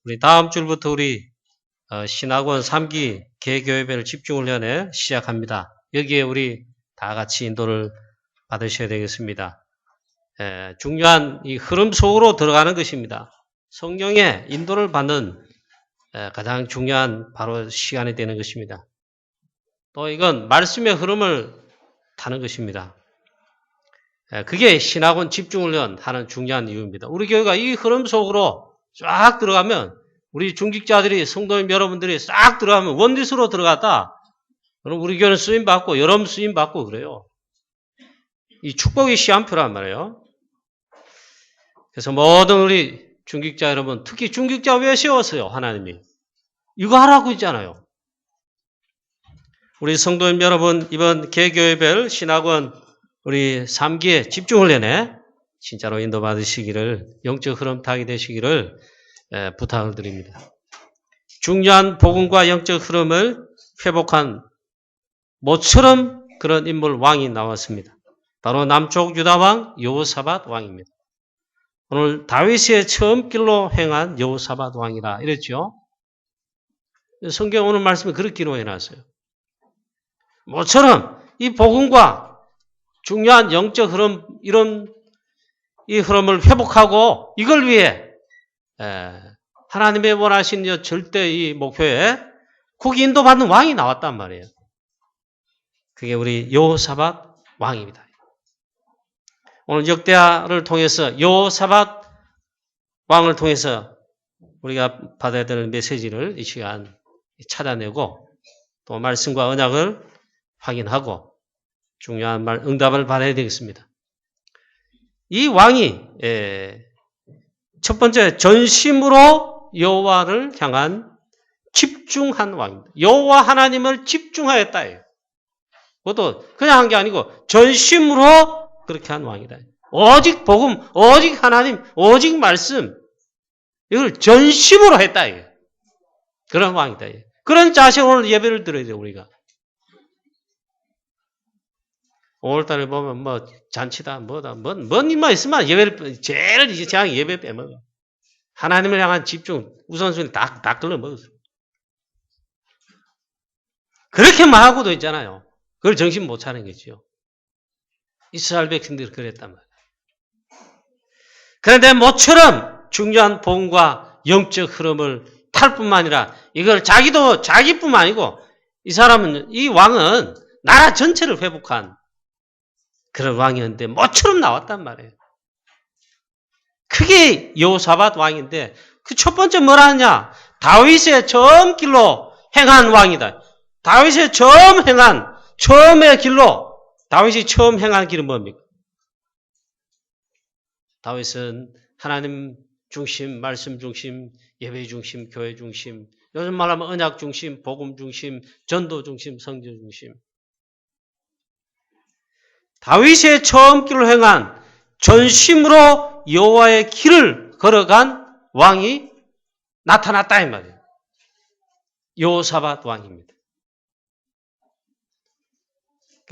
우리 다음 주부터 우리 신학원 3기 개교회별 집중훈련에 시작합니다. 여기에 우리 다 같이 인도를 받으셔야 되겠습니다. 중요한 이 흐름 속으로 들어가는 것입니다. 성령의 인도를 받는 가장 중요한 바로 시간이 되는 것입니다. 또 이건 말씀의 흐름을 타는 것입니다. 그게 신학원 집중훈련 하는 중요한 이유입니다. 우리 교회가 이 흐름 속으로 쫙 들어가면 우리 중직자들이 성도님 여러분들이 싹 들어가면 원리스로 들어갔다. 그럼 우리 교회는 쓰임받고 여러분 쓰임받고 그래요. 이 축복의 시한표란 말이에요. 그래서 모든 우리 중직자 여러분, 특히 중직자 왜 세웠어요? 하나님이. 이거 하라고 있잖아요. 우리 성도님 여러분, 이번 개교회별 신학원 우리 3기의 집중훈련에 진짜로 인도받으시기를, 영적 흐름 타게 되시기를 부탁을 드립니다. 중요한 복음과 영적 흐름을 회복한 모처럼 그런 인물 왕이 나왔습니다. 바로 남쪽 유다왕 여호사밧 왕입니다. 오늘 다윗의 처음 길로 행한 여호사밧 왕이라 이랬죠. 성경 오늘 말씀에 그렇게 기록해놨어요. 모처럼 이 복음과 중요한 영적 흐름, 이런 이 흐름을 회복하고 이걸 위해 하나님의 원하신 절대 이 목표에 거기 인도받는 왕이 나왔단 말이에요. 그게 우리 여호사밧 왕입니다. 오늘 역대하를 통해서 여호사밧 왕을 통해서 우리가 받아야 될 메시지를 이 시간 찾아내고 또 말씀과 언약을 확인하고 중요한 응답을 받아야 되겠습니다. 이 왕이 첫 번째 전심으로 여호와를 향한 집중한 왕입니다. 여호와 하나님을 집중하였다. 그것도 그냥 한 게 아니고 전심으로 그렇게 한 왕이다. 오직 복음, 오직 하나님, 오직 말씀 이걸 전심으로 했다. 그런 왕이다. 그런 자세 오늘 예배를 드려야 돼요. 우리가. 5월달에 보면 뭐 잔치다 뭐다 뭔 일만 있으면 예배를 제일 이제 예배 빼먹어. 하나님을 향한 집중 우선순위 다 끌어 먹었어. 그렇게만 하고도 있잖아요. 그걸 정신 못 차리는 거죠. 이스라엘 백성들이 그랬단 말이에요. 그런데 모처럼 중요한 복음과 영적 흐름을 탈 뿐만 아니라 이걸 자기뿐만 아니고 이 사람은 이 왕은 나라 전체를 회복한 그런 왕이었는데 모처럼 나왔단 말이에요. 그게 여호사밧 왕인데 그 첫 번째 뭐라 하냐? 다윗의 처음 길로 행한 왕이다. 다윗의 처음의 길로 다윗이 처음 행한 길은 뭡니까? 다윗은 하나님 중심, 말씀 중심, 예배 중심, 교회 중심, 요즘 말하면 언약 중심, 복음 중심, 전도 중심, 성교 중심. 다윗의 처음 길로 행한 전심으로 여호와의 길을 걸어간 왕이 나타났다 이 말이에요. 여호사밧 왕입니다.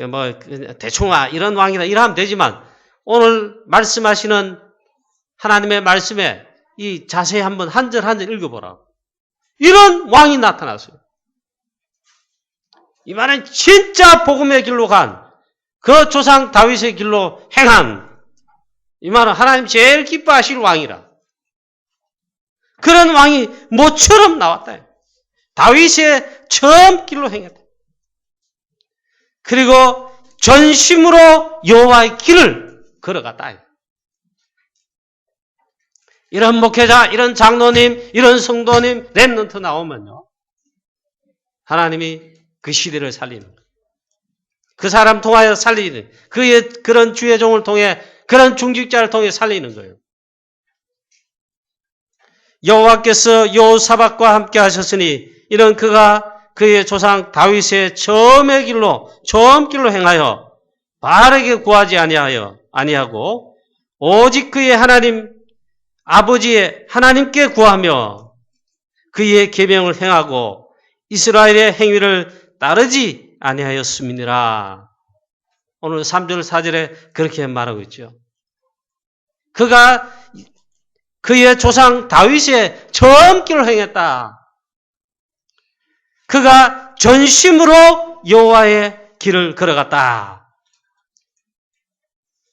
뭐 대충 이런 왕이다 이러면 되지만 오늘 말씀하시는 하나님의 말씀에 이 자세히 한번 한 절 한 절 읽어보라. 이런 왕이 나타났어요. 이 말은 진짜 복음의 길로 간 그 조상 다윗의 길로 행한 이 말은 하나님 제일 기뻐하실 왕이라. 그런 왕이 모처럼 나왔다. 다윗의 처음 길로 행했다. 그리고 전심으로 여호와의 길을 걸어갔다. 이런 목회자, 이런 장로님, 이런 성도님, 렘넌트 나오면요. 하나님이 그 시대를 살리는 거예요. 그 사람 통하여 살리는 그의 그런 주의 종을 통해 그런 중직자를 통해 살리는 거예요. 여호와께서 여호사밧과 함께 하셨으니 이런 그가 그의 조상 다윗의 처음 길로 행하여 바르게 구하지 아니하고 오직 그의 하나님 아버지의 하나님께 구하며 그의 계명을 행하고 이스라엘의 행위를 따르지 아니하였음이니라. 오늘 3절 4절에 그렇게 말하고 있죠. 그가 그의 조상 다윗의 처음 길을 행했다. 그가 전심으로 여호와의 길을 걸어갔다.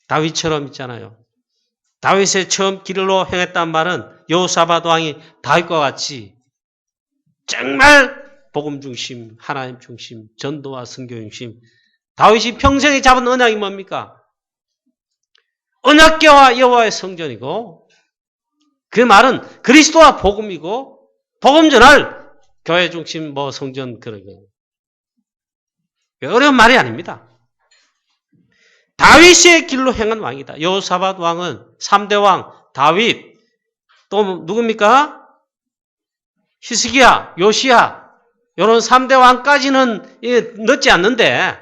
다윗처럼 있잖아요. 다윗의 처음 길로 행했단 말은 여호사밧 왕이 다윗과 같이 정말 복음 중심, 하나님 중심, 전도와 선교 중심. 다윗이 평생에 잡은 언약이 뭡니까? 언약궤와 여호와의 성전이고, 그 말은 그리스도와 복음이고, 복음 전할 교회 중심 성전 그런 거. 어려운 말이 아닙니다. 다윗의 길로 행한 왕이다. 여호사밧 왕은 3대 왕 다윗, 또 누굽니까? 히스기야, 요시야, 이런 3대 왕까지는 넣지 않는데,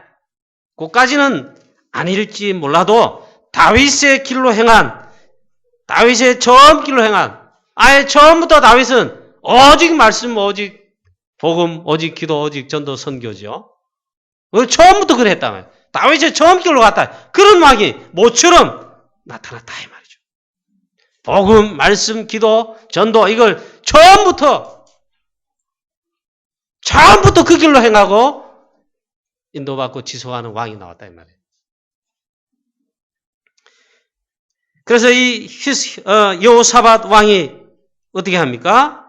그까지는 아닐지 몰라도 다윗의 길로 행한, 다윗의 처음 길로 행한, 아예 처음부터 다윗은 오직 말씀, 오직 복음, 오직 기도, 오직 전도, 선교죠. 처음부터 그랬단 말이에요. 다윗의 처음 길로 갔다. 그런 왕이 모처럼 나타났다 이 말이죠. 복음, 말씀, 기도, 전도 이걸 처음부터 그 길로 행하고 인도받고 지속하는 왕이 나왔다 이 말이에요. 그래서 이 여호사밧 왕이 어떻게 합니까?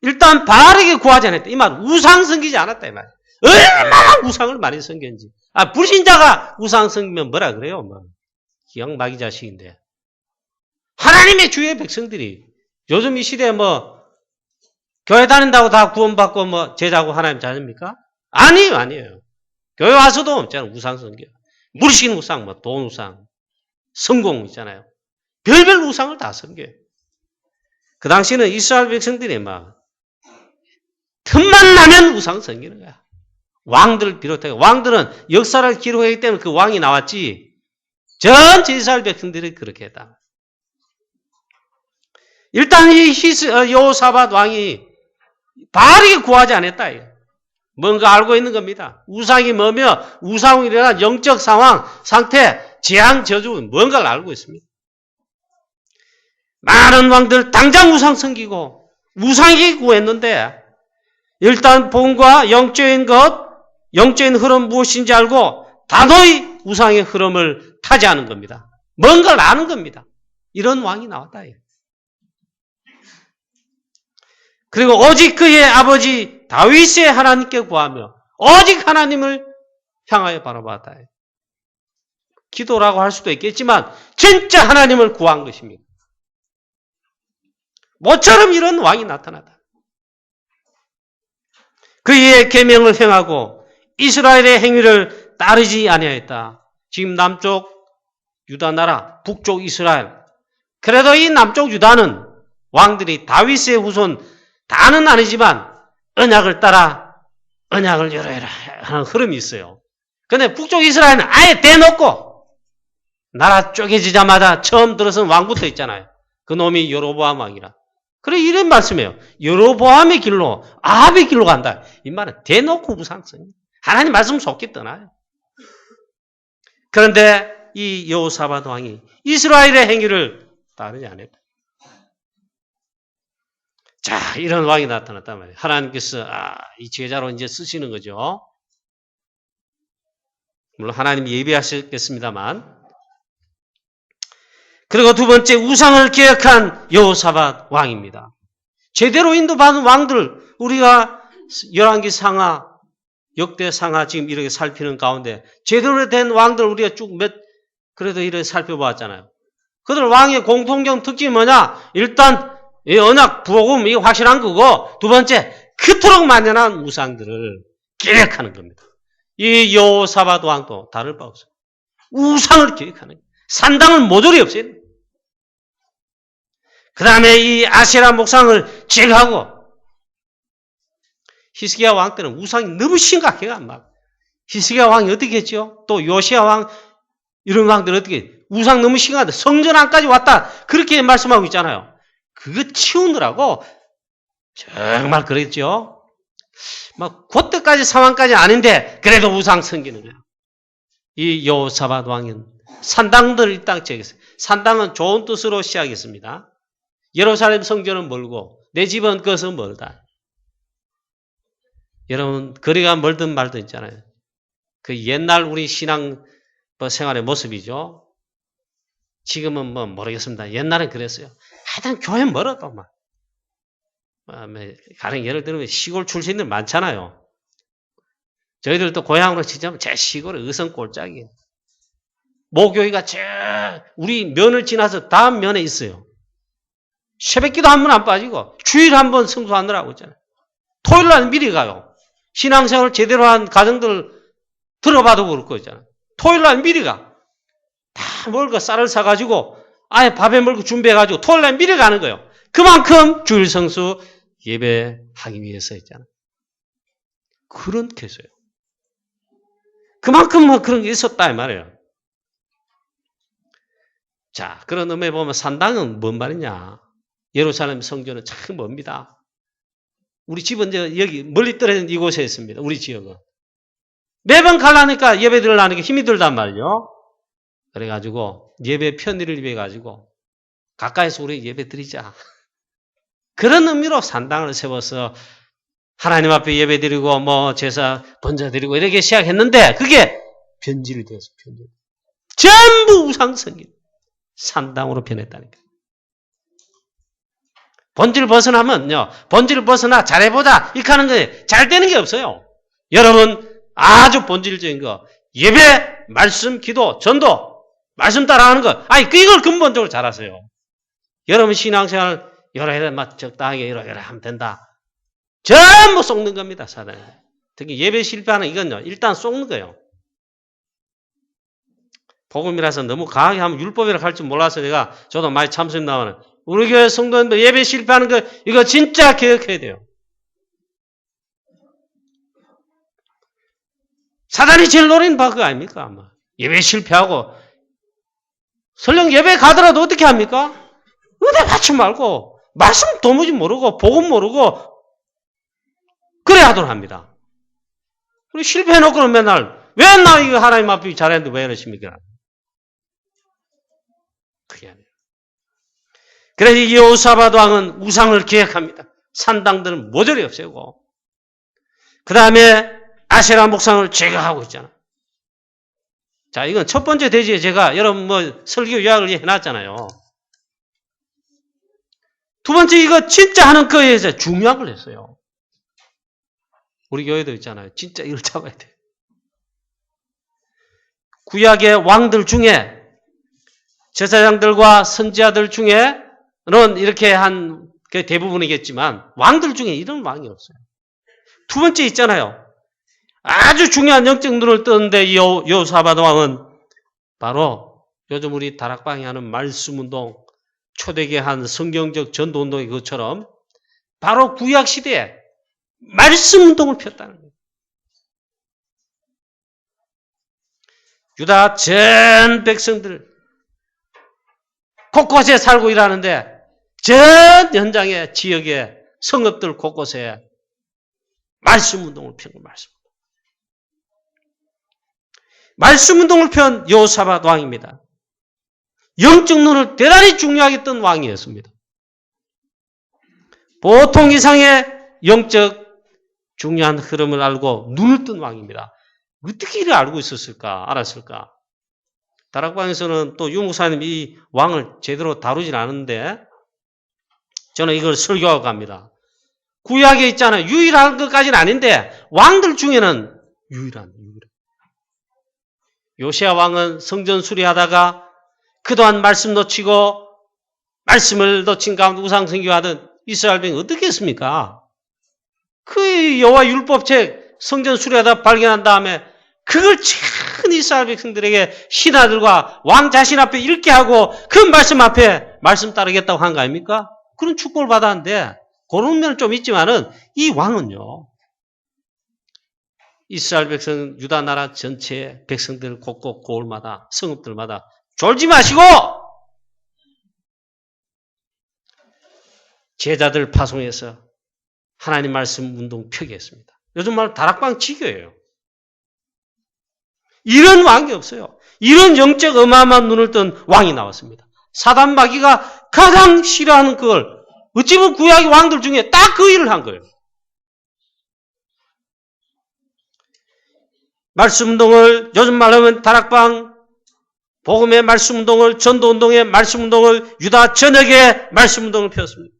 일단 바르게 구하지 않았다. 이 말 우상 섬기지 않았다 이 말이에요. 얼마나 우상을 많이 섬겼는지. 불신자가 우상 섬기면 뭐라 그래요? 기왕 마귀 자식인데. 하나님의 주의 백성들이 요즘 이 시대에 교회 다닌다고 다 구원받고 제자고 하나님 자녀입니까? 아니에요. 교회 와서도 없잖아요. 우상 섬겨. 물신 우상, 돈 우상, 성공 있잖아요. 별별 우상을 다 섬겨요. 그 당시는 이스라엘 백성들이 틈만 나면 우상 섬기는 거야. 왕들을 비롯해 왕들은 역사를 기록하기 때문에 그 왕이 나왔지 전체 이스라엘 백성들이 그렇게 했다. 일단 이 여호사밧 왕이 바르게 구하지 않았다. 뭔가 알고 있는 겁니다. 우상이 뭐며 우상으로 일어난 영적 상태, 재앙, 저주 뭔가를 알고 있습니다. 많은 왕들 당장 우상 섬기고 우상에게 구했는데 일단 복음과 영적인 것, 영적인 흐름 무엇인지 알고 단호히 우상의 흐름을 타지하는 겁니다. 뭔가를 아는 겁니다. 이런 왕이 나왔다. 그리고 오직 그의 아버지 다윗의 하나님께 구하며 오직 하나님을 향하여 바라봤다. 기도라고 할 수도 있겠지만 진짜 하나님을 구한 것입니다. 모처럼 이런 왕이 나타났다. 그의 계명을 행하고 이스라엘의 행위를 따르지 아니하였다. 지금 남쪽 유다 나라, 북쪽 이스라엘. 그래도 이 남쪽 유다는 왕들이 다윗의 후손 다는 아니지만 언약을 따라 언약을 열어라 하는 흐름이 있어요. 그런데 북쪽 이스라엘은 아예 대놓고 나라 쪼개지자마자 처음 들어선 왕부터 있잖아요. 그 놈이 여로보암 왕이라. 그래 이런 말씀이에요. 여로보암의 길로 아합의 길로 간다. 이 말은 대놓고 우상성. 하나님 말씀 속기 떠나요. 그런데 이 여호사밧 왕이 이스라엘의 행위를 따르지 않았다. 자, 이런 왕이 나타났단 말이에요. 하나님께서 이 제자로 이제 쓰시는 거죠. 물론 하나님이 예비하셨겠습니다만. 그리고 두 번째 우상을 개혁한 여호사밧 왕입니다. 제대로 인도받은 왕들 우리가 열왕기 상하, 역대 상하 지금 이렇게 살피는 가운데 제대로 된 왕들 우리가 쭉 그래도 이렇게 살펴보았잖아요. 그들 왕의 공통점 특징이 뭐냐? 일단 이 언약 부복음 이게 확실한 거고 두 번째 그토록 만연한 우상들을 개혁하는 겁니다. 이 여호사밧 왕도 다를 바 없어요. 우상을 개혁하는 거예요. 산당을 모조리 없애요. 그 다음에 이 아세라 목상을 제거하고 히스기야 왕 때는 우상이 너무 심각해가 히스기야 왕이 어떻게 했죠? 또 요시야 왕 이런 왕들 어떻게 우상 너무 심각하다. 성전 안까지 왔다. 그렇게 말씀하고 있잖아요. 그거 치우느라고 정말 그랬죠. 그때까지 상황까지 아닌데 그래도 우상 섬기는 거예요. 이 여호사밧 왕은 산당들을 딱 제거했어요. 산당은 좋은 뜻으로 시작했습니다. 예루살렘 성전은 멀고 내 집은 거기서 멀다. 여러분 거리가 멀든 말든 있잖아요. 그 옛날 우리 신앙 생활의 모습이죠. 지금은 뭐 모르겠습니다. 옛날엔 그랬어요. 하여튼 교회 멀어도 막. 가령 예를 들면 시골 출신들 많잖아요. 저희들도 고향으로 치자면 제 시골은 의성골짜기예요. 모교회가 우리 면을 지나서 다음 면에 있어요. 새벽기도 한 번 안 빠지고 주일 한 번 성수하느라고 있잖아요. 토요일 날 미리 가요. 신앙생활을 제대로 한 가정들 들어봐도 그럴 거 있잖아요. 토요일 날 미리 가. 다 먹을 거 쌀을 사가지고 아예 밥에 먹고 준비해가지고 토요일 날 미리 가는 거예요. 그만큼 주일 성수 예배하기 위해서 있잖아요. 그렇게 했어요. 그만큼 뭐 그런 게 있었다 이 말이에요. 자, 그런 의미에 보면 산당은 뭔 말이냐. 예루살렘 성전은 참 멉니다. 우리 집은 이제 여기 멀리 떨어진 이곳에 있습니다. 우리 지역은. 매번 가려니까 예배 드리려니까 힘이 들단 말이죠. 그래가지고 예배 편의를 위해 가지고 가까이서 우리 예배 드리자. 그런 의미로 산당을 세워서 하나님 앞에 예배 드리고 뭐 제사 번제 드리고 이렇게 시작했는데 그게 변질이 돼서 변질. 전부 우상성이 산당으로 변했다니까. 본질 벗어나면요. 본질을 벗어나 잘해보자. 이렇게 하는 거에 잘 되는 게 없어요. 여러분 아주 본질적인 거. 예배, 말씀, 기도, 전도, 말씀 따라하는 거. 아니 이걸 근본적으로 잘하세요. 여러분 신앙생활 여러 해 적당하게 여러 하면 된다. 전부 속는 겁니다. 사단이. 특히 예배 실패하는 이건요. 일단 속는 거예요. 복음이라서 너무 강하게 하면 율법이라고 할 줄 몰라서 저도 많이 참석 나오는 우리 교회 성도님들 예배 실패하는 거 이거 진짜 기억해야 돼요. 사단이 제일 노리는 바 그거 아닙니까? 아마. 예배 실패하고 설령 예배 가더라도 어떻게 합니까? 은혜 받지 말고 말씀 도무지 모르고 복음 모르고 그래야 하도록 합니다. 우리 실패해놓고는 맨날 왜 나 이거 하나님 앞에 잘했는데 왜 이러십니까? 그게 아니에요. 그래서 이 여호사밧 왕은 우상을 계획합니다. 산당들은 모조리 없애고 그 다음에 아세라 목상을 제거하고 있잖아요. 자, 이건 첫 번째 대지에 제가 여러분 뭐 설교 요약을 해놨잖아요. 두 번째 이거 진짜 하는 거에 대해서 중요한 걸 했어요. 우리 교회도 있잖아요. 진짜 이걸 잡아야 돼요. 구약의 왕들 중에 제사장들과 선지자들 중에는 이렇게 한 게 대부분이겠지만 왕들 중에 이런 왕이 없어요. 두 번째 있잖아요. 아주 중요한 영적 눈을 뜨는데 이 여호사밧 왕은 바로 요즘 우리 다락방이 하는 말씀운동, 초대기 한 성경적 전도운동이 그것처럼 바로 구약시대에 말씀운동을 폈다는 거예요. 유다 전 백성들 곳곳에 살고 일하는데 전 현장의 지역의 성읍들 곳곳에 말씀운동을 편 거예요. 말씀운동을 편 여호사밧 왕입니다. 영적 눈을 대단히 중요하게 뜬 왕이었습니다. 보통 이상의 영적 중요한 흐름을 알고 눈을 뜬 왕입니다. 어떻게 이를 알고 있었을까? 알았을까? 다락방에서는 또 유목사님 이 왕을 제대로 다루진 않은데 저는 이걸 설교하고 갑니다. 구약에 있잖아요. 유일한 것까지는 아닌데 왕들 중에는 유일한. 요시야 왕은 성전 수리하다가 그동안 말씀 놓치고 말씀을 놓친 가운데 우상 숭배하던 이스라엘 백성이 어떻게 했습니까? 그 여호와 율법책 성전 수리하다 발견한 다음에 그걸 전 이스라엘 백성들에게 신하들과 왕 자신 앞에 읽게 하고 그 말씀 앞에 말씀 따르겠다고 한 거 아닙니까? 그런 축복을 받았는데 그런 면은 좀 있지만은 이 왕은요. 이스라엘 백성 유다 나라 전체 백성들 곳곳 고을마다 성읍들마다 졸지 마시고 제자들 파송해서 하나님 말씀 운동 펴겠습니다. 요즘 말 다락방 지교예요. 이런 왕이 없어요. 이런 영적 어마어마한 눈을 뜬 왕이 나왔습니다. 사단 마귀가 가장 싫어하는 그걸 어찌 보면 구약의 왕들 중에 딱 그 일을 한 거예요. 말씀운동을 요즘 말로 하면 다락방 복음의 말씀운동을 전도운동의 말씀운동을 유다 전역에 말씀운동을 폈습니다.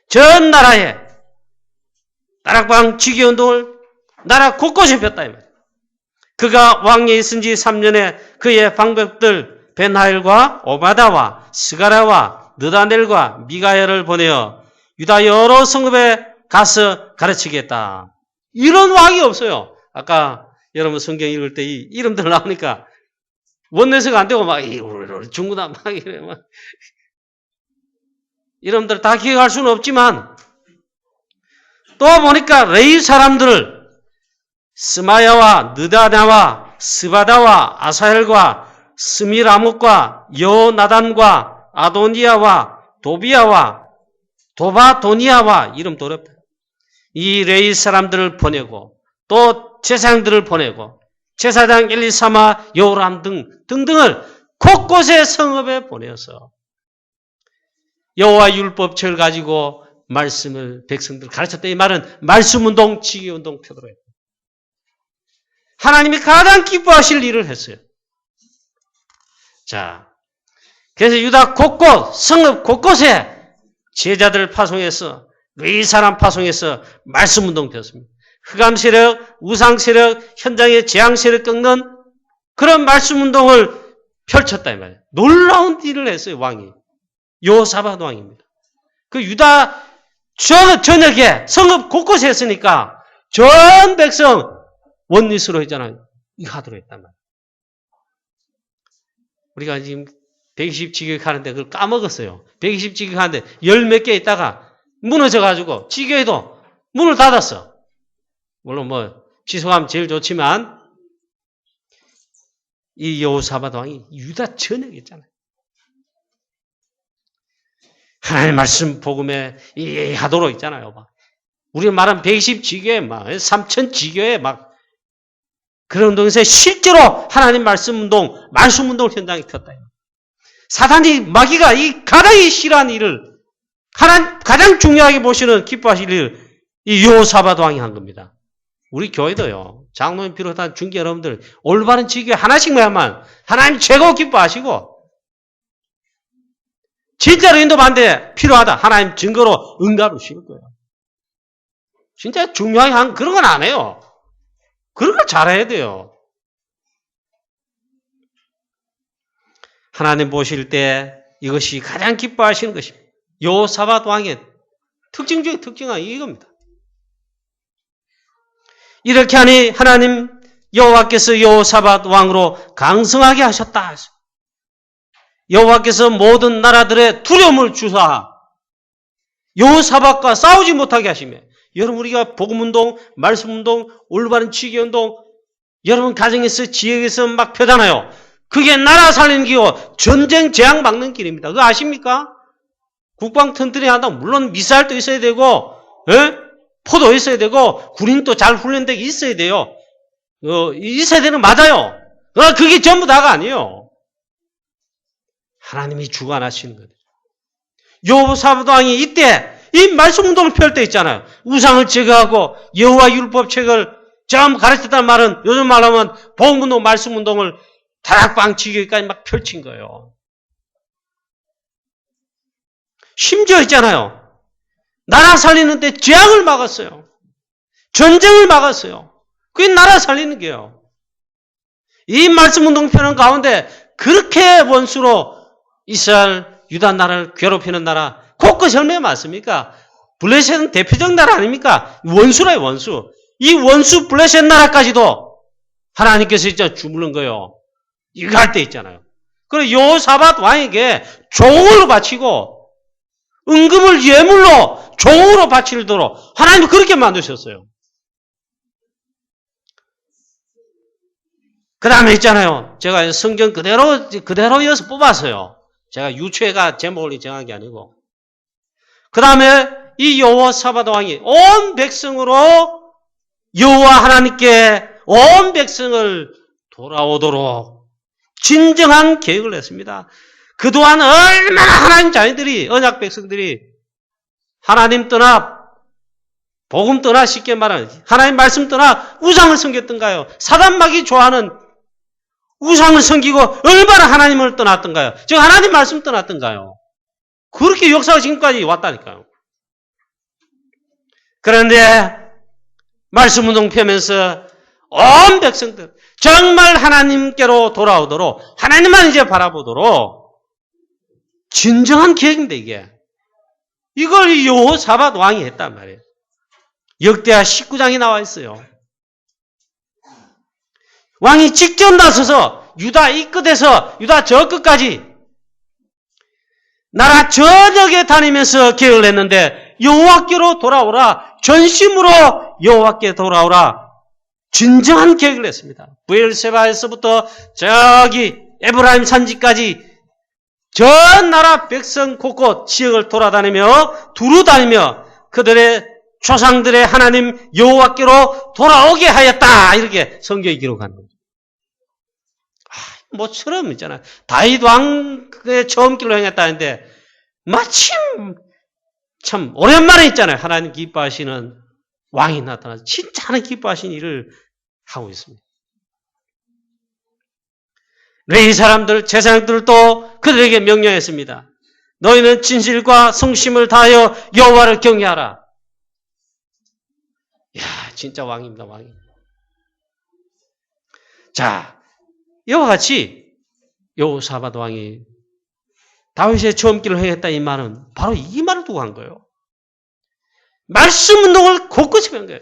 전 나라에 다락방 지기운동을 나라 곳곳에 폈다 이 말이에요. 그가 왕위에 있은 지 3년에 그의 방백들 벤하일과 오바다와 스가랴와 느다넬과 미가엘을 보내어 유다 여러 성읍에 가서 가르치겠다. 이런 왕이 없어요. 아까 여러분 성경 읽을 때 이 이름들 나오니까 원내서가 안 되고 막 중구다 막 이래 막 이름들 다 기억할 수는 없지만 또 보니까 레위 사람들을 스마야와 느다냐와 스바다와 아사헬과 스미라목과 여나단과 아도니아와 도비아와 도바도니아와 이름도 어렵다. 이 레위 사람들을 보내고 또 제사장들을 보내고 제사장 엘리사마 요람 등등을 곳곳에 성읍에 보내어서 여호와 율법책을 가지고 말씀을 백성들 가르쳤다. 이 말은 말씀운동, 지기운동 펴도록 했다. 하나님이 가장 기뻐하실 일을 했어요. 자, 그래서 유다 곳곳, 성읍 곳곳에 제자들 파송해서 레위 사람 파송해서 말씀운동 폈습니다. 흑암 세력, 우상 세력, 현장의 재앙 세력 꺾는 그런 말씀운동을 펼쳤다 이 말이에요. 놀라운 일을 했어요, 왕이. 여호사밧 왕입니다. 그 유다 전역에 성읍 곳곳에 했으니까 전 백성 원리스로 했잖아요. 이거 하도록 했단 말이에요. 우리가 지금 120 지교육하는데 그걸 까먹었어요. 120 지교육하는데 열 몇 개 있다가 무너져가지고 지교회도 문을 닫았어. 물론 뭐 취소하면 제일 좋지만 이 여호사밧 왕이 유다 전역에 있잖아요. 하나님 말씀 복음에 이해하도록 있잖아요. 막. 우리 말한 120 지교회 막 3000 지교회 막 그런 운동에서 실제로 하나님 말씀 운동 현장에 폈다. 사단이 마귀가 이 가장 싫어하는 일을 하나님 가장 중요하게 보시는 기뻐하실 일을 이 여호사밧 왕이 한 겁니다. 우리 교회도요. 장로님 비롯한 중계 여러분들 올바른 지교회 하나씩만 하나님 최고 기뻐하시고 진짜로 인도 반대 필요하다. 하나님 증거로 응답을 주실 거예요. 진짜 중요하게 한 그런 건 안 해요. 그런 걸 잘해야 돼요. 하나님 보실 때 이것이 가장 기뻐하시는 것입니다. 여호사밧 왕의 특징 중에 특징은 이겁니다. 이렇게 하니 하나님 여호와께서 여호사밧 왕으로 강성하게 하셨다. 여호와께서 모든 나라들의 두려움을 주사 여호사밧과 싸우지 못하게 하시며 여러분 우리가 복음운동, 말씀운동, 올바른 지교운동 여러분 가정에서 지역에서 막 펴잖아요. 그게 나라 살리는 길이고 전쟁 재앙 막는 길입니다. 그거 아십니까? 국방 튼튼히 한다고 물론 미사일도 있어야 되고 포도 있어야 되고 군인도 잘 훈련되게 있어야 돼요. 있어야 되는 맞아요. 그게 전부 다가 아니에요. 하나님이 주관하시는 거예요. 여호사밧 왕이 이때 이 말씀운동을 펼 때 있잖아요. 우상을 제거하고 여호와 율법책을 전부 가르쳤다는 말은 요즘 말로 하면 복음운동, 말씀운동을 다락방 지교까지 막 펼친 거예요. 심지어 있잖아요. 나라 살리는데 재앙을 막았어요. 전쟁을 막았어요. 그게 나라 살리는 게요. 이 말씀운동 펴는 가운데 그렇게 원수로 이스라엘, 유다 나라를 괴롭히는 나라 곳곳이 얼마나 많습니까? 블레셋은 대표적 나라 아닙니까? 원수라요, 원수. 이 원수 블레셋 나라까지도 하나님께서 진짜 주무른 거예요. 이거 할 때 있잖아요. 그리고 여호사밧 왕에게 종으로 바치고 은금을 예물로 종으로 바치도록 하나님이 그렇게 만드셨어요. 그 다음에 있잖아요. 제가 성경 그대로 이어서 뽑았어요. 제가 유추해가 제목을 정한 게 아니고. 그 다음에 이 여호사밧 왕이 온 백성으로 여호와 하나님께 온 백성을 돌아오도록 진정한 계획을 했습니다. 그동안 얼마나 하나님 자녀들이, 언약 백성들이 하나님 떠나, 복음 떠나, 쉽게 말하는 하나님 말씀 떠나 우상을 섬겼던가요? 사단마귀 좋아하는 우상을 섬기고 얼마나 하나님을 떠났던가요? 즉 하나님 말씀 떠났던가요? 그렇게 역사가 지금까지 왔다니까요. 그런데 말씀운동 펴면서 온 백성들 정말 하나님께로 돌아오도록 하나님만 이제 바라보도록 진정한 계획입니다. 이걸 여호사밧 왕이 했단 말이에요. 역대하 19장이 나와 있어요. 왕이 직접 나서서 유다 이 끝에서 유다 저 끝까지 나라 전역에 다니면서 계획을 했는데 여호와께로 돌아오라. 전심으로 여호와께 돌아오라. 진정한 계획을 했습니다. 브엘세바에서부터 저기 에브라임 산지까지 전 나라 백성 곳곳 지역을 돌아다니며 두루 다니며 그들의 조상들의 하나님 여호와께로 돌아오게 하였다. 이렇게 성경에 기록하는 거죠. 모처럼 있잖아요. 다윗 왕의 처음 길로 행했다는데 마침 참 오랜만에 있잖아요. 하나님 기뻐하시는 왕이 나타나서 진짜 하나님 기뻐하시는 일을 하고 있습니다. 레위 사람들, 제사장들도 그들에게 명령했습니다. 너희는 진실과 성심을 다하여 여호와를 경외하라. 이야, 진짜 왕입니다, 왕이. 자, 이와 같이 여호사밧 왕이 다윗의 처음 길을 행했다 이 말은 바로 이 말을 두고 한 거예요. 말씀 운동을 곳곳이 한 거예요.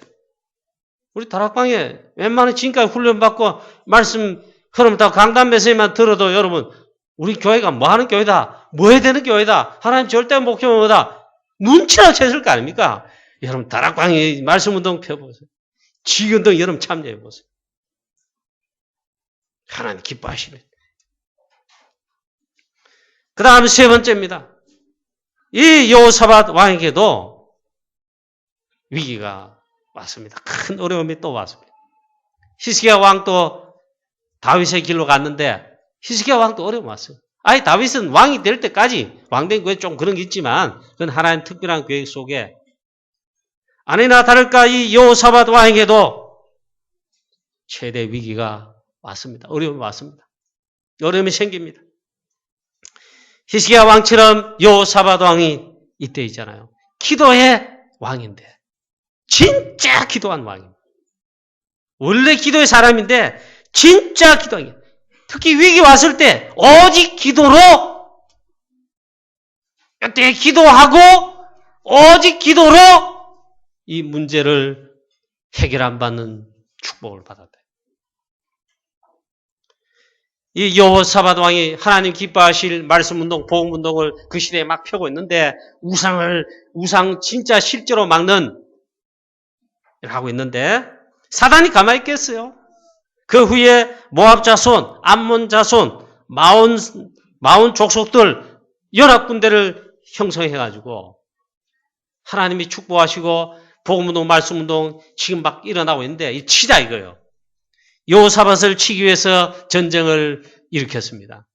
우리 다락방에 웬만한 지금까지 훈련받고 말씀 흐름 다 강단 메시지만 들어도 여러분 우리 교회가 뭐 하는 교회다, 뭐 해야 되는 교회다, 하나님 절대 목표는 뭐다 눈치나 채실 거 아닙니까? 여러분 다락방에 말씀 운동 펴보세요. 지금도 여러분 참여해 보세요. 하나님 기뻐하시네. 그 다음 세 번째입니다. 이 여호사밧 왕에게도 위기가 왔습니다. 큰 어려움이 또 왔습니다. 히스기야 왕도 다윗의 길로 갔는데 히스기야 왕도 어려움 왔어요. 아니 다윗은 왕이 될 때까지 왕된 거에 좀 그런 게 있지만 그건 하나님 특별한 계획 속에 아니나 다를까 이 여호사밧 왕에게도 최대 위기가 왔습니다. 어려움이 왔습니다. 어려움이 생깁니다. 히스기야 왕처럼 여호사밧 왕이 이때 있잖아요. 기도의 왕인데 진짜 기도한 왕입니다. 원래 기도의 사람인데 진짜 기도한 특히 위기 왔을 때 오직 기도로 이때 기도하고 오직 기도로 이 문제를 해결 안 받는 축복을 받았다. 이 여호사밧 왕이 하나님 기뻐하실 말씀 운동, 복음 운동을 그 시대에 막 펴고 있는데 우상 진짜 실제로 막는 일을 하고 있는데 사단이 가만히 있겠어요? 그 후에 모압 자손, 암몬 자손, 마온 족속들 연합 군대를 형성해가지고 하나님이 축복하시고 복음 운동, 말씀 운동 지금 막 일어나고 있는데 이 치자 이거예요. 여호사밧을 치기 위해서 전쟁을 일으켰습니다.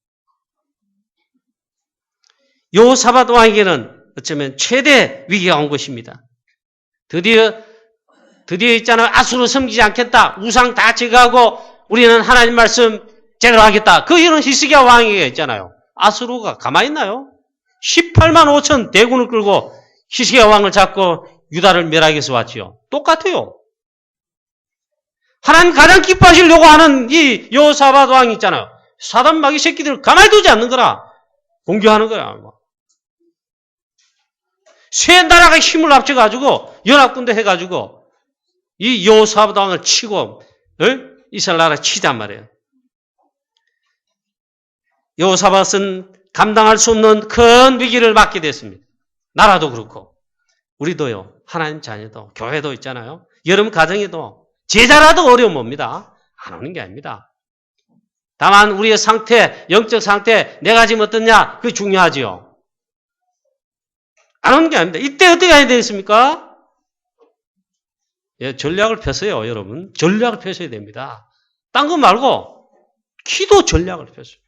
여호사밧 왕에게는 어쩌면 최대 위기가 온 것입니다. 드디어 있잖아요. 아수르 섬기지 않겠다. 우상 다 제거하고 우리는 하나님 말씀 제대로 하겠다. 그 이런 히스기야 왕에게 있잖아요. 아수르가 가만히 있나요? 18만 5천 대군을 끌고 히스기야 왕을 잡고 유다를 멸하기 위해서 왔지요. 똑같아요. 하나님 가장 기뻐하시려고 하는 이 여호사밧 왕이 있잖아요. 사단 마귀 새끼들을 가만히 두지 않는 거라. 공격하는 거야. 세 나라가 힘을 합쳐가지고 연합군대 해가지고 이 여호사밧 왕을 치고 이스라엘 나라 치단 말이에요. 여호사밧은 감당할 수 없는 큰 위기를 맞게 됐습니다. 나라도 그렇고 우리도요. 하나님 자녀도 교회도 있잖아요. 여러분 가정에도 제자라도 어려움 옵니다. 안 오는 게 아닙니다. 다만 우리의 상태, 영적 상태, 내가 지금 어떻냐 그게 중요하지요. 안 오는 게 아닙니다. 이때 어떻게 해야 되겠습니까? 예, 전략을 펴세요, 여러분. 전략을 펴셔야 됩니다. 딴 거 말고 기도 전략을 펴세요.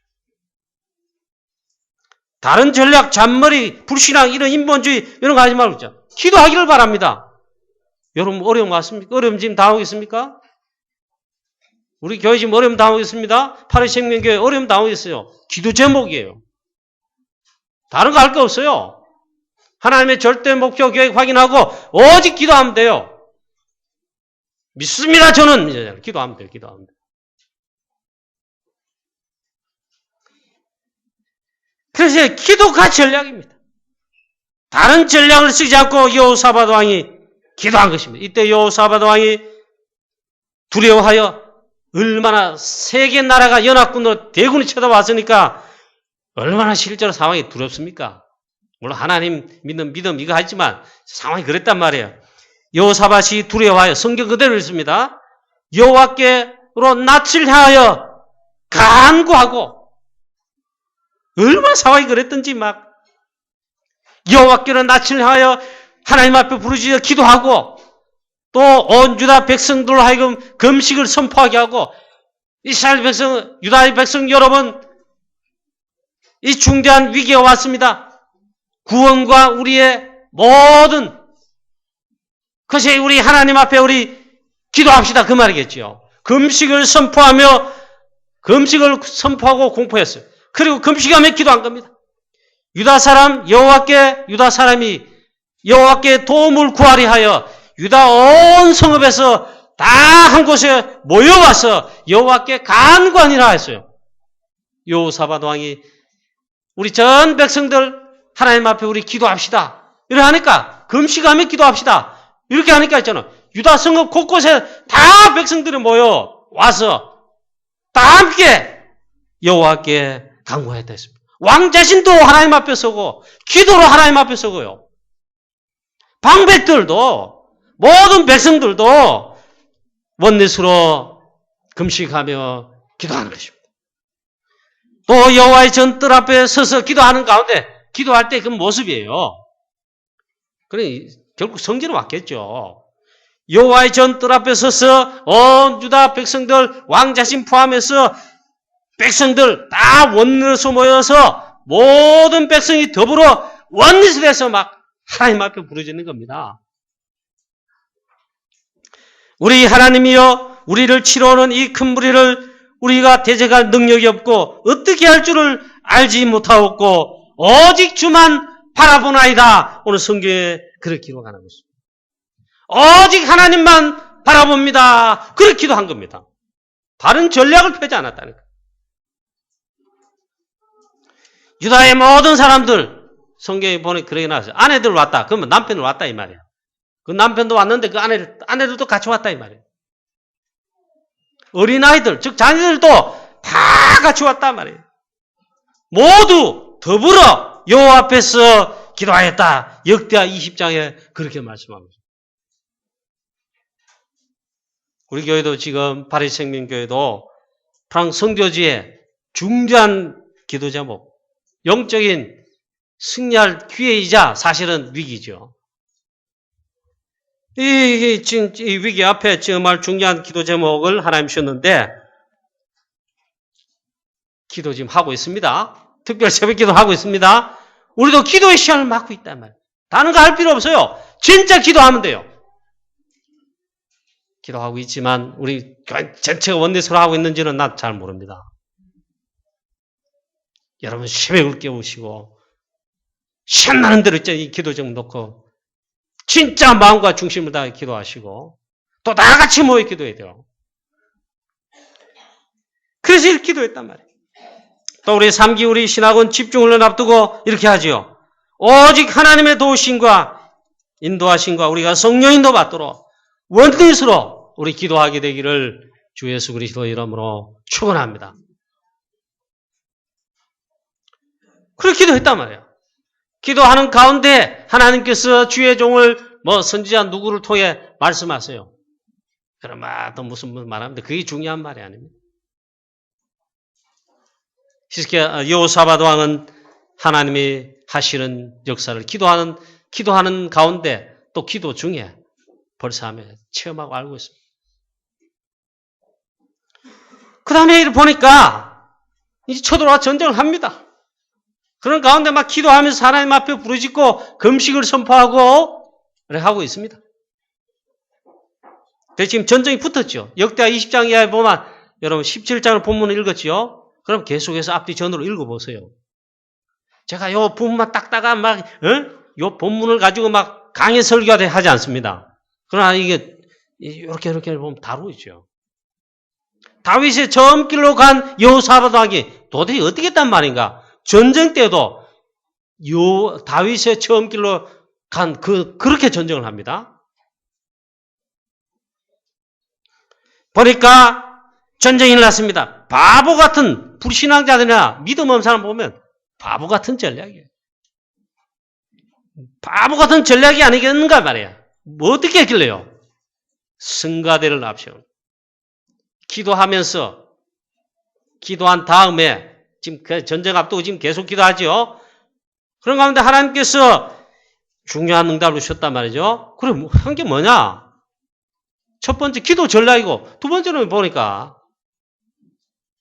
다른 전략, 잔머리, 불신앙, 이런 인본주의 이런 거 하지 말고 있죠. 기도하기를 바랍니다. 여러분 어려움 왔습니까? 어려움 지금 당하고 있습니까? 우리 교회 지금 어려움 당하고 있습니다. 파리생명교회 어려움 당하고 있어요. 기도 제목이에요. 다른 거 할 거 없어요. 하나님의 절대 목표 계획 확인하고 오직 기도하면 돼요. 믿습니다. 저는 이제 기도하면 돼요. 기도하면 돼요. 그래서 기도가 전략입니다. 다른 전략을 쓰지 않고 여호사밧 왕이 기도한 것입니다. 이때 여호사밧 왕이 두려워하여 얼마나 세계 나라가 연합군으로 대군이 쳐다왔으니까 얼마나 실제로 상황이 두렵습니까? 물론 하나님 믿는 믿음 이거 하지만 상황이 그랬단 말이에요. 여호사밧이 두려워하여 성경 그대로 읽습니다. 여호와께로 낯을 향하여 간구하고 얼마나 상황이 그랬던지 막 여호와께로 낯을 향하여 하나님 앞에 부르짖어 기도하고 또 온 유다 백성들로 하여금 금식을 선포하게 하고 이스라엘 백성, 유다의 백성 여러분 이 중대한 위기가 왔습니다. 구원과 우리의 모든 그것이 우리 하나님 앞에 우리 기도합시다 그 말이겠죠. 금식을 선포하고 공포했어요. 그리고 금식하며 기도한 겁니다. 유다 사람이 여호와께 도움을 구하리 하여 유다 온 성읍에서 다 한 곳에 모여와서 여호와께 간구하니라 했어요. 여호사밧 왕이 우리 전 백성들 하나님 앞에 우리 기도합시다. 이렇게 하니까 금식하며 기도합시다. 이렇게 하니까 있잖아. 유다 성읍 곳곳에 다 백성들이 모여 와서 다 함께 여호와께 간구했다 했습니다. 왕 자신도 하나님 앞에 서고 기도로 하나님 앞에 서고요. 방백들도 모든 백성들도 원넷으로 금식하며 기도하는 것입니다. 또 여호와의 전뜰 앞에 서서 기도하는 가운데 기도할 때 그 모습이에요. 그래 결국 성전에 왔겠죠. 여호와의 전뜰 앞에 서서 온 유다 백성들 왕 자신 포함해서 백성들 다 원넷으로 모여서 모든 백성이 더불어 원넷을 해서 막 하나님 앞에 부르짖는 겁니다. 우리 하나님이여 우리를 치러오는 이 큰 무리를 우리가 대적할 능력이 없고 어떻게 할 줄을 알지 못하였고 오직 주만 바라보나이다. 오늘 성경에 그렇게 기록하는 것입니다. 오직 하나님만 바라봅니다. 그렇게 기도한 겁니다. 다른 전략을 펴지 않았다니까. 유다의 모든 사람들 성경에 보니 그러게 나왔어요. 아내들 왔다. 그러면 남편을 왔다 이 말이야. 그 남편도 왔는데 그 아내들도 같이 왔다 이 말이에요. 어린아이들, 즉 자녀들도 다 같이 왔단 말이에요. 모두 더불어 여호와 앞에서 기도하였다. 역대하 20장에 그렇게 말씀합니다. 우리 교회도 지금 파리생명교회도 프랑스 성교지의 중대한 기도 제목, 영적인 승리할 기회이자 사실은 위기죠. 이 위기 앞에 정말 중요한 기도 제목을 하나님 주셨는데 기도 지금 하고 있습니다. 특별 새벽 기도 하고 있습니다. 우리도 기도의 시간을 맡고 있단 말이에요. 다른 거 할 필요 없어요. 진짜 기도하면 돼요. 기도하고 있지만 우리 전체가 원내스로 하고 있는지는 난 잘 모릅니다. 여러분 새벽을 깨우시고 신나는 대로 이 기도 좀 놓고 진짜 마음과 중심을 다해 기도하시고 또 다 같이 모여 기도해야 돼요. 그래서 이렇게 기도했단 말이에요. 또 우리 3기 우리 신학원 집중훈련 앞두고 이렇게 하지요. 오직 하나님의 도우심과 인도하심과 우리가 성령 인도 받도록 원뜻으로 우리 기도하게 되기를 주 예수 그리스도 이름으로 축원합니다. 그렇게 기도했단 말이에요. 기도하는 가운데 하나님께서 주의 종을 선지자 누구를 통해 말씀하세요. 그럼 또 무슨 말하는데 그게 중요한 말이 아닙니다. 히스기야 여호사밧 왕은 하나님이 하시는 역사를 기도하는 가운데 또 기도 중에 벌써 체험하고 알고 있습니다. 그 다음에 보니까 이제 쳐들어와 전쟁을 합니다. 그런 가운데 막 기도하면서 하나님 앞에 부르짖고 금식을 선포하고 이렇게 하고 있습니다. 그래서 지금 전쟁이 붙었죠. 역대하 20장 이하에 보면 여러분 17장을 본문을 읽었지요. 그럼 계속해서 앞뒤 전으로 읽어보세요. 제가 요 본문만 딱다가 막 요 본문을 가지고 막 강의 설교하되 하지 않습니다. 그러나 이게 이렇게 보면 다루죠. 다윗의 저음길로 간 여호사밧 왕이 도대체 어떻게 했단 말인가? 전쟁 때도 다윗의 저음길로 간 그렇게 전쟁을 합니다. 보니까 전쟁이 일어났습니다. 바보 같은 불신앙자들이나 믿음 없는 사람 보면 바보 같은 전략이에요. 바보 같은 전략이 아니겠는가 말이야. 뭐 어떻게 했길래요? 성가대를 앞세우는. 기도하면서 기도한 다음에 지금 그 전쟁 앞두고 지금 계속 기도하죠. 그런 가운데 하나님께서 중요한 응답을 주셨단 말이죠. 그럼 한 게 뭐냐? 첫 번째 기도 전략이고 두 번째는 보니까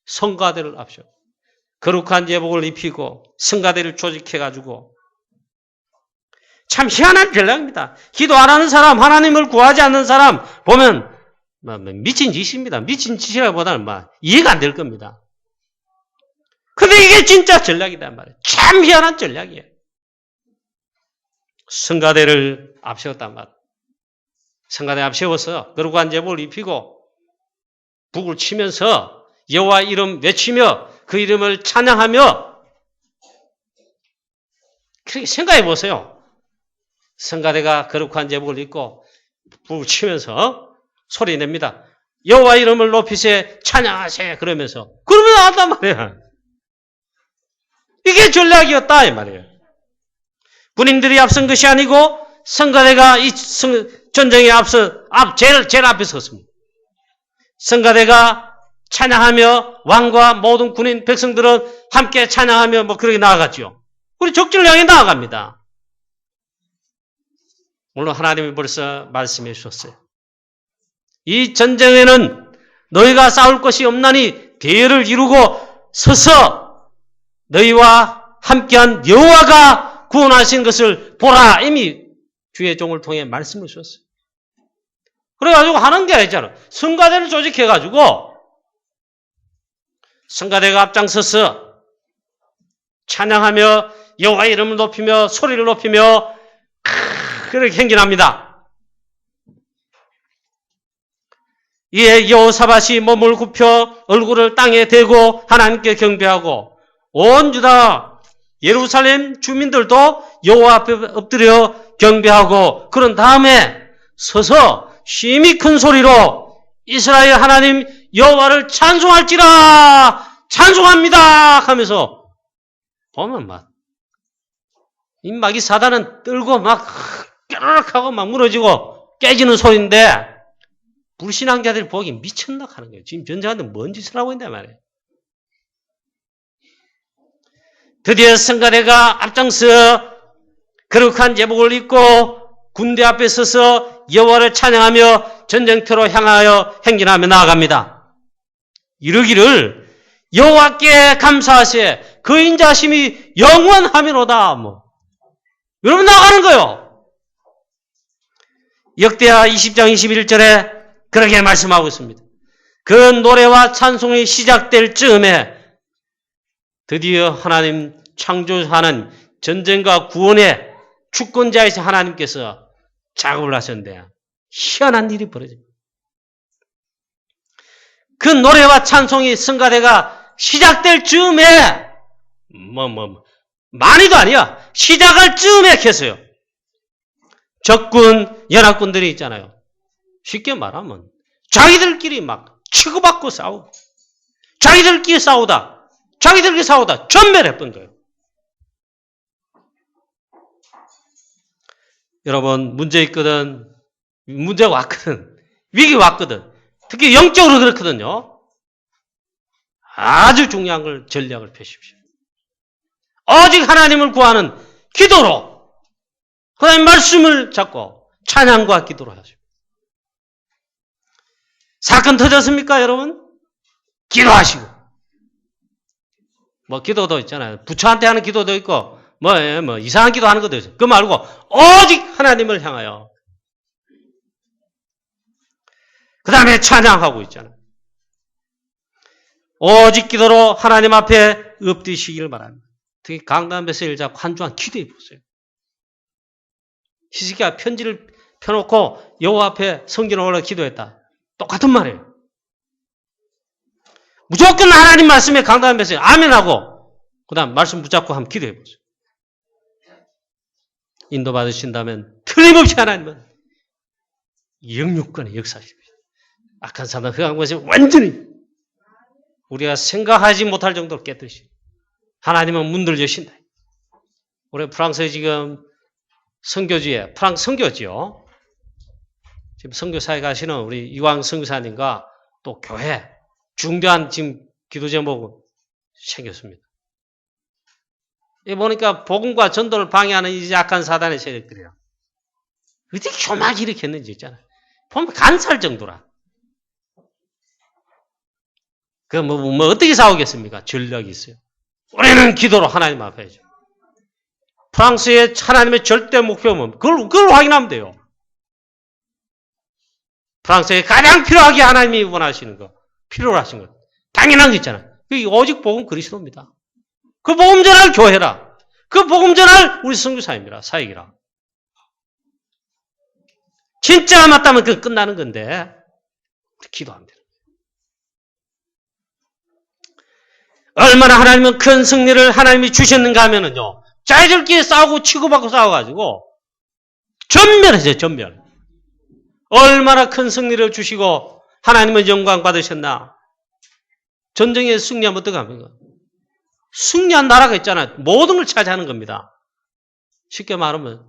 성가대를 앞세워. 거룩한 예복을 입히고 성가대를 조직해가지고 참 희한한 전략입니다. 기도 안 하는 사람, 하나님을 구하지 않는 사람 보면 미친 짓입니다. 미친 짓이라기보다는 이해가 안 될 겁니다. 근데 이게 진짜 전략이란 말이에요. 참 희한한 전략이에요. 성가대를 앞세웠단 말이에요. 성가대 앞세워서 거룩한 예복을 입히고 북을 치면서 여호와 이름 외치며 그 이름을 찬양하며 그렇게 생각해 보세요. 성가대가 거룩한 예복을 입고 북을 치면서 소리 냅니다. 여호와 이름을 높이세 찬양하세 그러면서 그러면 안단 말이야. 이게 전략이었다 이 말이에요. 군인들이 앞선 것이 아니고 성가대가 이 전쟁에 제일 앞에 섰습니다. 성가대가 찬양하며 왕과 모든 군인 백성들은 함께 찬양하며 그렇게 나아갔죠. 우리 적진을 향해 나아갑니다. 물론 하나님이 벌써 말씀해 주셨어요. 이 전쟁에는 너희가 싸울 것이 없나니 대열을 이루고 서서 너희와 함께한 여호와가 구원하신 것을 보라. 이미 주의 종을 통해 말씀을 주셨어요. 그래가지고 하는 게 아니잖아. 성가대를 조직해가지고 성가대가 앞장서서 찬양하며 여호와 이름을 높이며 소리를 높이며 그렇게 행진합니다. 이에 여호사밧이 몸을 굽혀 얼굴을 땅에 대고 하나님께 경배하고 온 유다 예루살렘 주민들도 여호와 앞에 엎드려 경배하고 그런 다음에 서서 심히 큰 소리로 이스라엘 하나님 여호와를 찬송할지라 찬송합니다 하면서 보면 이 마귀 사단은 떨고 깨르륵 하고 무너지고 깨지는 소리인데 불신앙자들이 보기 미쳤나 하는 거예요. 지금 전쟁하는데 뭔 짓을 하고 있단 말이에요. 드디어 성가대가 앞장서 거룩한 예복을 입고 군대 앞에 서서 여호와를 찬양하며 전쟁터로 향하여 행진하며 나아갑니다. 이르기를 여호와께 감사하세 그 인자심이 영원하미로다. 여러분 나가는 거예요. 역대하 20장 21절에 그렇게 말씀하고 있습니다. 그 노래와 찬송이 시작될 즈음에 드디어 하나님 창조하는 전쟁과 구원의 주권자이신 하나님께서 작업을 하셨는데 희한한 일이 벌어집니다. 그 노래와 찬송이 성가대가 시작될 즈음에 많이도 아니야. 시작할 즈음에 켰어요. 적군 연합군들이 있잖아요. 쉽게 말하면 자기들끼리 치고받고 싸우고 자기들끼리 싸우다 전멸해본 거예요. 여러분 문제가 왔거든. 위기 왔거든. 특히 영적으로 그렇거든요. 아주 중요한 걸 전략을 펴십시오. 오직 하나님을 구하는 기도로 그 다음에 말씀을 잡고 찬양과 기도로 하십시오. 사건 터졌습니까 여러분? 기도하시고 뭐 기도도 있잖아요. 부처한테 하는 기도도 있고 뭐 이상한 기도 하는 것도 있어요. 그거 말고 오직 하나님을 향하여 그 다음에 찬양하고 있잖아요. 오직 기도로 하나님 앞에 엎드시기를 바랍니다. 특히 강단 베세일 잡고 한 주간 기도해 보세요. 히스기야 편지를 펴놓고 여호와 앞에 성전에 올라 기도했다. 똑같은 말이에요. 무조건 하나님 말씀에 강단 베세일 아멘하고 그 다음 말씀 붙잡고 한번 기도해 보세요. 인도받으신다면 틀림없이 하나님은 영육간의 역사십니다. 악한 사람 흑한 것이 완전히 우리가 생각하지 못할 정도로 깨뜨리시. 하나님은 문들 여신다. 우리 프랑스에 지금 선교지에 프랑스 선교지요. 지금 선교사에 가시는 우리 이광 선교사님과 또 교회 중대한 지금 기도 제목은 생겼습니다. 이 보니까 복음과 전도를 방해하는 이 약한 사단의 세력들이에요. 어떻게 교막이 이렇게 했는지 있잖아요. 보면 간살 정도라. 그 뭐 어떻게 싸우겠습니까? 전략이 있어요. 우리는 기도로 하나님 앞에 해야죠. 프랑스의 하나님의 절대 목표는 그걸 확인하면 돼요. 프랑스에 가장 필요하게 하나님이 원하시는 거, 필요로 하신 것. 당연한 게 있잖아요. 그게 오직 복음 그리스도입니다. 그 복음 전할 교회라. 그 복음 전할 우리 선교사입니다. 사역이라. 진짜 맞다면 그건 끝나는 건데 우리 기도하면 돼요. 얼마나 하나님은 큰 승리를 하나님이 주셨는가 하면은요. 자기들끼리 싸우고 치고받고 싸워가지고 전멸했어요. 전멸. 얼마나 큰 승리를 주시고 하나님은 영광 받으셨나. 전쟁에 승리하면 어떡합니까? 승리한 나라가 있잖아요. 모든 걸 차지하는 겁니다. 쉽게 말하면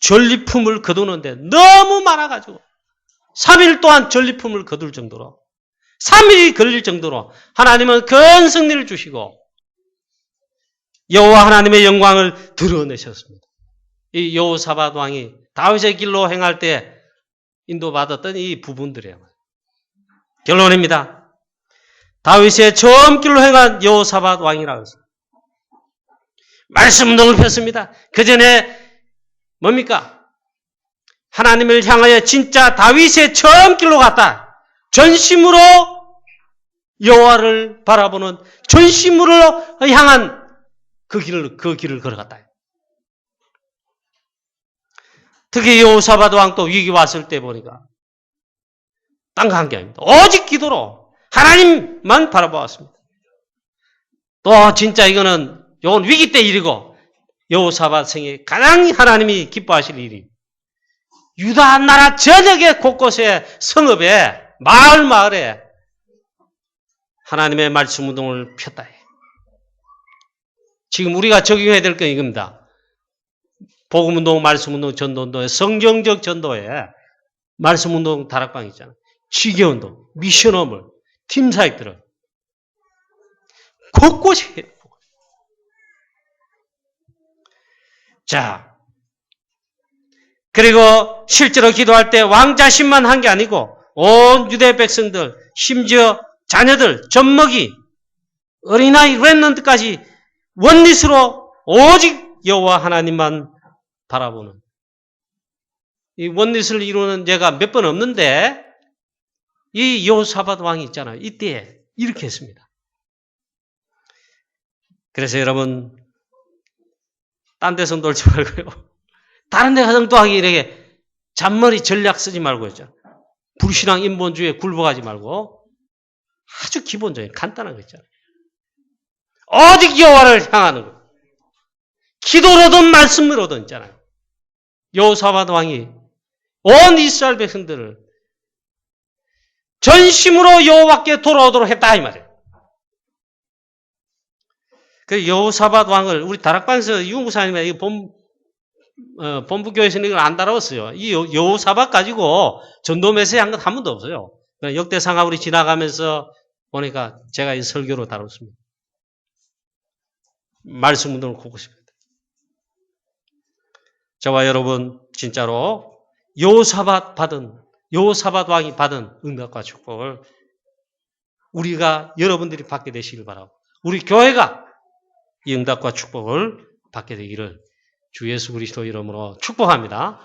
전리품을 거두는데 너무 많아가지고 3일 동안 전리품을 거둘 정도로 3일이 걸릴 정도로 하나님은 큰 승리를 주시고 여호와 하나님의 영광을 드러내셨습니다. 이 여호사밧 왕이 다윗의 길로 행할 때 인도받았던 이 부분들이에요. 결론입니다. 다윗의 처음 길로 행한 여호사밧 왕이라고 했습니다. 말씀 운동을 폈습니다. 그 전에 뭡니까? 하나님을 향하여 진짜 다윗의 처음 길로 갔다. 전심으로 여호와를 바라보는 전심으로 향한 그 길을 걸어갔다. 특히 여호사밧 왕 또 위기 왔을 때 보니까 딴 거 한 게 아닙니다. 오직 기도로 하나님만 바라보았습니다. 또 진짜 이건 위기 때 일이고 여호사밧 생에 가장 하나님이 기뻐하실 일이 유다 나라 전역의 곳곳에 성읍에 마을에 하나님의 말씀 운동을 폈다. 지금 우리가 적용해야 될 건 이겁니다. 복음 운동, 말씀 운동, 전도 운동에 성경적 전도에 말씀 운동 다락방 있잖아요. 지계 운동, 미션 허물, 팀 사역들은 곳곳이 해요. 자, 그리고 실제로 기도할 때 왕 자신만 한 게 아니고 온 유대 백성들, 심지어 자녀들, 젖먹이, 어린아이, 렘넌트까지 원리스로 오직 여호와 하나님만 바라보는 이 원리스를 이루는 예가 몇 번 없는데 이 여호사밧 왕이 있잖아요. 이때 이렇게 했습니다. 그래서 여러분 딴 데서 놀지 말고요. 다른 데 가서 또 하기 이렇게 잔머리 전략 쓰지 말고 있죠. 불신앙 인본주의에 굴복하지 말고 아주 기본적인 간단한 거 있잖아요. 오직 여호와를 향하는 거. 기도로든 말씀으로든 있잖아요. 여호사밧 왕이 온 이스라엘 백성들을 전심으로 여호와께 돌아오도록 했다 이 말이에요. 그 여호사밧 왕을 우리 다락방에서 유무사님이 본부교회에서는 이걸 안 다뤘어요. 이 여호사밧 가지고 전도 메시지 한 건 한 번도 없어요. 역대상하 우리 지나가면서 보니까 제가 이 설교로 다뤘습니다. 말씀 운동을 곳곳이. 저와 여러분 진짜로 여호사밧 왕이 받은 응답과 축복을 우리가 여러분들이 받게 되시길 바라고 우리 교회가 이 응답과 축복을 받게 되기를 주 예수 그리스도 이름으로 축복합니다.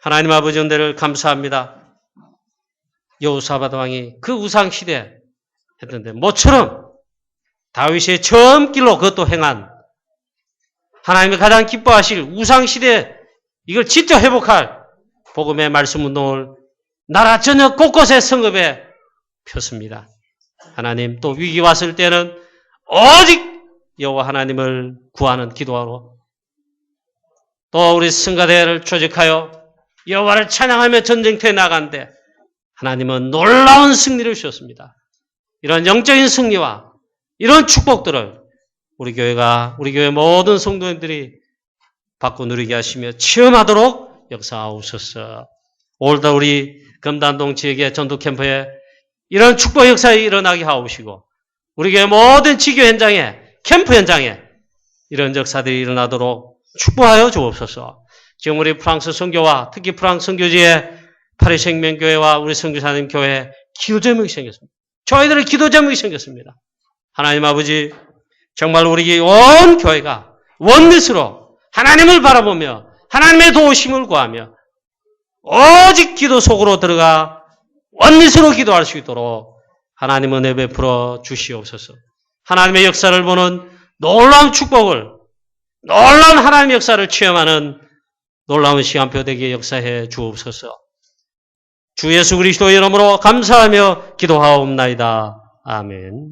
하나님 아버지 은혜를 감사합니다. 여호사밧 왕이 그 우상시대 했던데 모처럼 다윗의 처음 길로 그것도 행한 하나님이 가장 기뻐하실 우상시대 이걸 직접 회복할 복음의 말씀 운동을 나라 전역 곳곳에 성읍에 폈습니다. 하나님 또 위기 왔을 때는 오직 여호와 하나님을 구하는 기도하러 또 우리 성가대를 조직하여 여호와를 찬양하며 전쟁터에 나간데 하나님은 놀라운 승리를 주셨습니다. 이런 영적인 승리와 이런 축복들을 우리 교회 모든 성도님들이 받고 누리게 하시며 체험하도록 역사하옵소서. 오늘도 우리 금단동 지역의 전도 캠프에 이런 축복 역사가 일어나게 하옵시고 우리 교회 모든 지교 현장에 캠프 현장에 이런 역사들이 일어나도록 축복하여 주옵소서. 지금 우리 프랑스 선교와 특히 프랑스 선교지의 파리 생명교회와 우리 선교사님 교회에 기도 제목이 생겼습니다. 저희들의 기도 제목이 생겼습니다. 하나님 아버지 정말 우리 온 교회가 원뜻으로 하나님을 바라보며 하나님의 도우심을 구하며 오직 기도 속으로 들어가 원뜻으로 기도할 수 있도록 하나님 은혜 베풀어 주시옵소서. 하나님의 역사를 보는 놀라운 축복을 놀라운 하나님의 역사를 체험하는 놀라운 시간표 되게 역사해 주옵소서. 주 예수 그리스도 이름으로 감사하며 기도하옵나이다. 아멘.